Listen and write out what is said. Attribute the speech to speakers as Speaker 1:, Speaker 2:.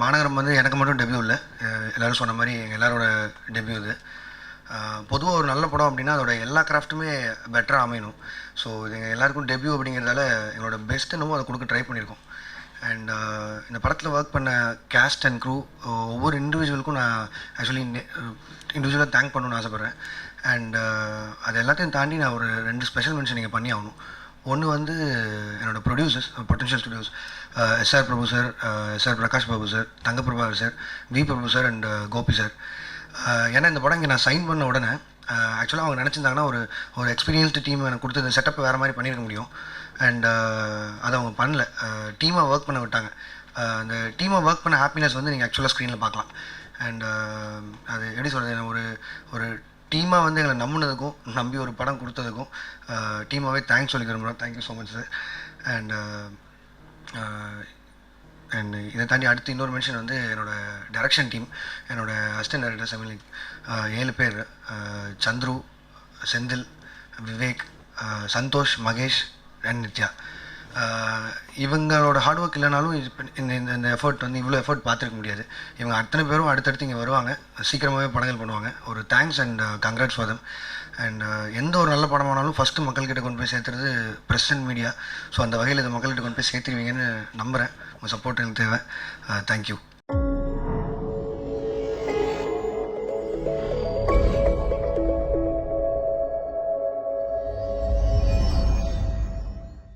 Speaker 1: மாநகரம் வந்து எனக்கு மட்டும் டெபியூ இல்லை, எல்லோரும் சொன்ன மாதிரி எங்கள் எல்லாரோட டெபியூ இது. பொதுவாக ஒரு நல்ல படம் அப்படின்னா அதோட எல்லா கிராஃப்ட்டுமே பெட்டராக அமையணும். ஸோ இது எங்கள் எல்லாருக்கும் டெபியூ அப்படிங்கிறதால எங்களோட பெஸ்ட் என்னமோ அதை கொடுக்க ட்ரை பண்ணியிருக்கோம். அண்ட் இந்த படத்தில் ஒர்க் பண்ண கேஸ்ட் அண்ட் க்ரூ ஒவ்வொரு இண்டிவிஜுவலுக்கும் நான் ஆக்சுவலி இண்டிவிஜுவலாக தேங்க் பண்ணணும்னு ஆசைப்பட்றேன். அண்ட் அது எல்லாத்தையும் தாண்டி நான் ஒரு 2 ஸ்பெஷல் மென்ஷன் நீங்கள் பண்ணி ஆகணும். ஒன்று வந்து என்னோடய producers, potential studios, SR Prabhu sir, SR Prakash Babu sir, Thangaprabhakar sir, V Prabhu sir and Gopi sir. ஏன்னா இந்த படம் இங்கே நான் சைன் பண்ண உடனே ஆக்சுவலாக அவங்க நினச்சிருந்தாங்கன்னா ஒரு எக்ஸ்பீரியன்ஸ்டு டீம் எனக்கு கொடுத்து இந்த செட்டப்பை வேறு மாதிரி பண்ணியிருக்க முடியும். அண்ட் அதை அவங்க பண்ணல, டீமாக ஒர்க் பண்ண விட்டாங்க. அந்த டீமாக ஒர்க் பண்ண ஹாப்பினஸ் வந்து நீங்கள் ஆக்சுவலாக ஸ்க்ரீனில் பார்க்கலாம். அண்ட் அது எப்படி சொல்கிறது, ஒரு டீமாக வந்து எங்களை நம்பினதுக்கும் நம்பி ஒரு படம் கொடுத்ததுக்கும் டீமாகவே தேங்க்ஸ் சொல்லி விரும்புகிறோம். Thank you so much sir. And and இதை தாண்டி அடுத்து இன்னொரு மென்ஷன் வந்து என்னோடய டைரக்ஷன் டீம், என்னோடய அசிஸ்டன்ட் டைரக்டர்ஸ் ஐ மீன் 7 பேர், சந்துரு, செந்தில், விவேக், சந்தோஷ், மகேஷ் அண்ட் நித்யா. இவங்களோட ஹார்ட் ஒர்க் இல்லைனாலும் இந்த எஃபர்ட் வந்து இவ்வளோ எஃபர்ட் பார்த்துருக்க முடியாது. இவங்க அத்தனை பேரும் அடுத்தடுத்து இங்கே வருவாங்க, சீக்கிரமாகவே படங்கள் பண்ணுவாங்க. ஒரு thanks and congrats for them. And எந்த ஒரு நல்ல படமானாலும் ஃபஸ்ட்டு மக்கள்கிட்ட கொண்டு போய் சேர்த்துறது ப்ரெஸ் அண்ட் மீடியா. ஸோ அந்த வகையில் இதை மக்கள்கிட்ட கொண்டு போய் சேர்த்துருவீங்கன்னு நம்புகிறேன். உங்கள் சப்போர்ட் எனக்கு தேவை. தேங்க்யூ.